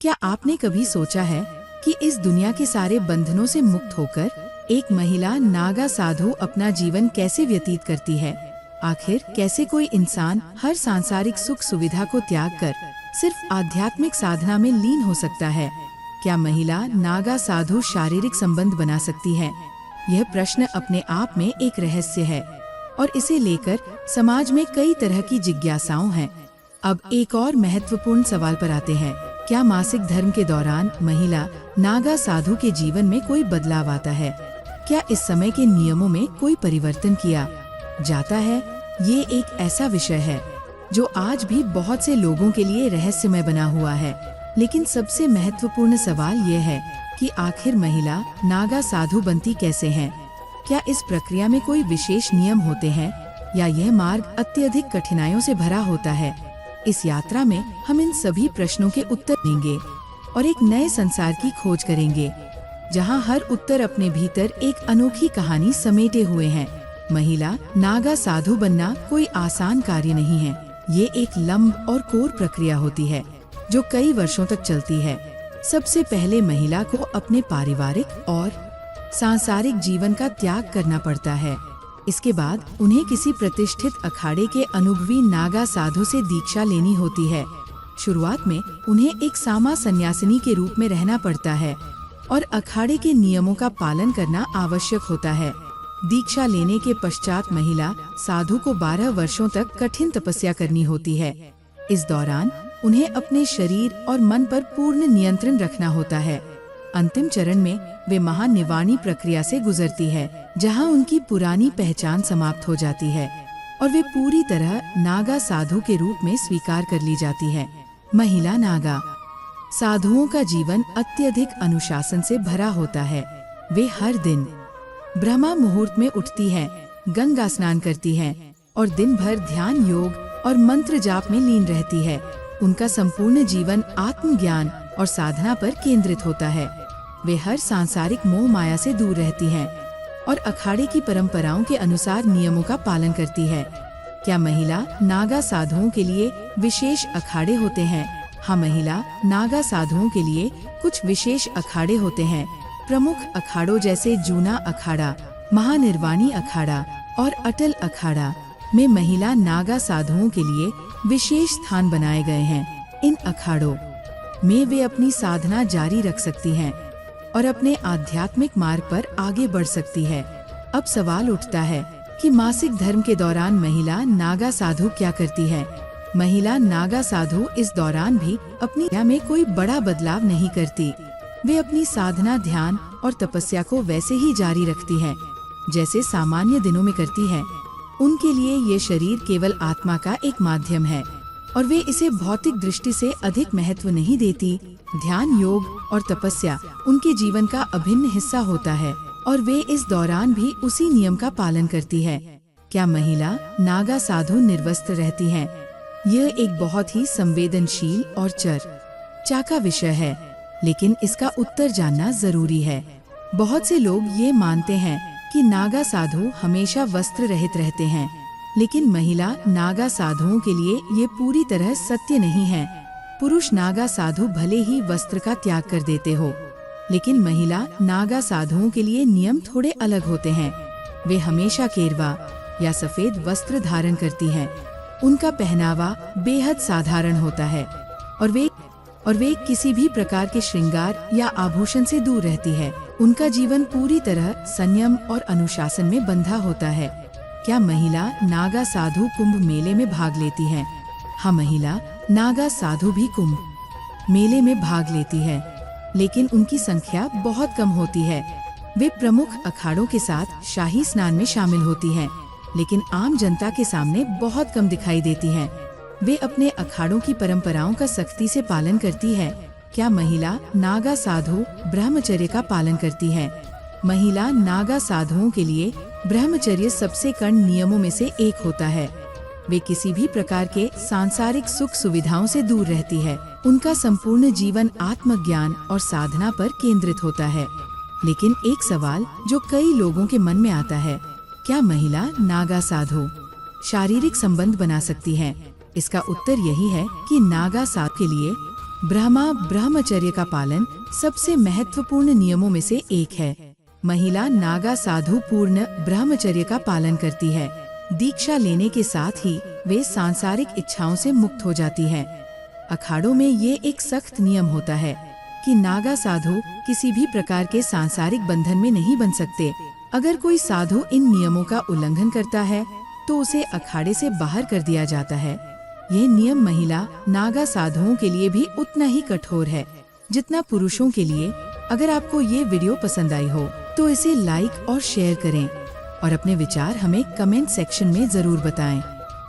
क्या आपने कभी सोचा है कि इस दुनिया के सारे बंधनों से मुक्त होकर एक महिला नागा साधु अपना जीवन कैसे व्यतीत करती है? आखिर कैसे कोई इंसान हर सांसारिक सुख सुविधा को त्याग कर सिर्फ आध्यात्मिक साधना में लीन हो सकता है? क्या महिला नागा साधु शारीरिक संबंध बना सकती है? यह प्रश्न अपने आप में एक रहस्य है और इसे लेकर समाज में कई तरह की जिज्ञासाएं हैं। अब एक और महत्वपूर्ण सवाल पर आते हैं। क्या मासिक धर्म के दौरान महिला नागा साधु के जीवन में कोई बदलाव आता है? क्या इस समय के नियमों में कोई परिवर्तन किया जाता है? ये एक ऐसा विषय है जो आज भी बहुत से लोगों के लिए रहस्यमय बना हुआ है। लेकिन सबसे महत्वपूर्ण सवाल ये है कि आखिर महिला नागा साधु बनती कैसे हैं? क्या इस प्रक्रिया में कोई विशेष नियम होते हैं या यह मार्ग अत्यधिक कठिनाइयों से भरा होता है? इस यात्रा में हम इन सभी प्रश्नों के उत्तर देंगे और एक नए संसार की खोज करेंगे जहां हर उत्तर अपने भीतर एक अनोखी कहानी समेटे हुए हैं। महिला नागा साधु बनना कोई आसान कार्य नहीं है। ये एक लंब और कोर प्रक्रिया होती है जो कई वर्षों तक चलती है। सबसे पहले महिला को अपने पारिवारिक और सांसारिक जीवन का त्याग करना पड़ता है। इसके बाद उन्हें किसी प्रतिष्ठित अखाड़े के अनुभवी नागा साधु से दीक्षा लेनी होती है। शुरुआत में उन्हें एक सामा सन्यासिनी के रूप में रहना पड़ता है और अखाड़े के नियमों का पालन करना आवश्यक होता है। दीक्षा लेने के पश्चात महिला साधु को 12 वर्षों तक कठिन तपस्या करनी होती है। इस दौरान उन्हें अपने शरीर और मन पर पूर्ण नियंत्रण रखना होता है। अंतिम चरण में वे महानिवाणी प्रक्रिया से गुजरती है, जहां उनकी पुरानी पहचान समाप्त हो जाती है और वे पूरी तरह नागा साधु के रूप में स्वीकार कर ली जाती है। महिला नागा साधुओं का जीवन अत्यधिक अनुशासन से भरा होता है। वे हर दिन ब्रह्मा मुहूर्त में उठती हैं, गंगा स्नान करती हैं और दिन भर ध्यान, योग और मंत्र जाप में लीन रहती है। उनका संपूर्ण जीवन आत्मज्ञान और साधना पर केंद्रित होता है। वे हर सांसारिक मोह माया से दूर रहती हैं और अखाड़े की परंपराओं के अनुसार नियमों का पालन करती है। क्या महिला नागा साधुओं के लिए विशेष अखाड़े होते हैं? हाँ, महिला नागा साधुओं के लिए कुछ विशेष अखाड़े होते हैं। प्रमुख अखाड़ों जैसे जूना अखाड़ा, महानिर्वाणी अखाड़ा और अटल अखाड़ा में महिला नागा साधुओं के लिए विशेष स्थान बनाए गए हैं। इन अखाड़ों में वे अपनी साधना जारी रख सकती हैं और अपने आध्यात्मिक मार्ग पर आगे बढ़ सकती है। अब सवाल उठता है कि मासिक धर्म के दौरान महिला नागा साधु क्या करती है? महिला नागा साधु इस दौरान भी अपनी क्रिया में कोई बड़ा बदलाव नहीं करती। वे अपनी साधना, ध्यान और तपस्या को वैसे ही जारी रखती है जैसे सामान्य दिनों में करती है। उनके लिए ये शरीर केवल आत्मा का एक माध्यम है और वे इसे भौतिक दृष्टि से अधिक महत्व नहीं देती। ध्यान, योग और तपस्या उनके जीवन का अभिन्न हिस्सा होता है और वे इस दौरान भी उसी नियम का पालन करती है। क्या महिला नागा साधु निर्वस्त्र रहती हैं? यह एक बहुत ही संवेदनशील और चर्चा का विषय है, लेकिन इसका उत्तर जानना जरूरी है। बहुत से लोग ये मानते हैं कि नागा साधु हमेशा वस्त्र रहित रहते हैं, लेकिन महिला नागा साधुओं के लिए ये पूरी तरह सत्य नहीं है। पुरुष नागा साधु भले ही वस्त्र का त्याग कर देते हो, लेकिन महिला नागा साधुओं के लिए नियम थोड़े अलग होते हैं। वे हमेशा केरवा या सफेद वस्त्र धारण करती हैं। उनका पहनावा बेहद साधारण होता है और वे किसी भी प्रकार के श्रृंगार या आभूषण से दूर रहती है। उनका जीवन पूरी तरह संयम और अनुशासन में बंधा होता है। क्या महिला नागा साधु कुंभ मेले में भाग लेती हैं? हाँ, महिला नागा साधु भी कुंभ मेले में भाग लेती है, लेकिन उनकी संख्या बहुत कम होती है। वे प्रमुख अखाड़ों के साथ शाही स्नान में शामिल होती हैं, लेकिन आम जनता के सामने बहुत कम दिखाई देती हैं। वे अपने अखाड़ों की परंपराओं का सख्ती से पालन करती है। क्या महिला नागा साधु ब्रह्मचर्य का पालन करती है? महिला नागा साधुओं के लिए ब्रह्मचर्य सबसे कड़े नियमों में से एक होता है। वे किसी भी प्रकार के सांसारिक सुख सुविधाओं से दूर रहती है। उनका संपूर्ण जीवन आत्मज्ञान और साधना पर केंद्रित होता है। लेकिन एक सवाल जो कई लोगों के मन में आता है, क्या महिला नागा साधु शारीरिक संबंध बना सकती हैं? इसका उत्तर यही है कि नागा साधु के लिए ब्रह्मचर्य का पालन सबसे महत्वपूर्ण नियमों में से एक है। महिला नागा साधु पूर्ण ब्रह्मचर्य का पालन करती है। दीक्षा लेने के साथ ही वे सांसारिक इच्छाओं से मुक्त हो जाती है। अखाड़ों में ये एक सख्त नियम होता है कि नागा साधु किसी भी प्रकार के सांसारिक बंधन में नहीं बन सकते। अगर कोई साधु इन नियमों का उल्लंघन करता है तो उसे अखाड़े से बाहर कर दिया जाता है। यह नियम महिला नागा साधुओं के लिए भी उतना ही कठोर है जितना पुरुषों के लिए। अगर आपको ये वीडियो पसंद आई हो तो इसे लाइक और शेयर करें और अपने विचार हमें कमेंट सेक्शन में जरूर बताएं।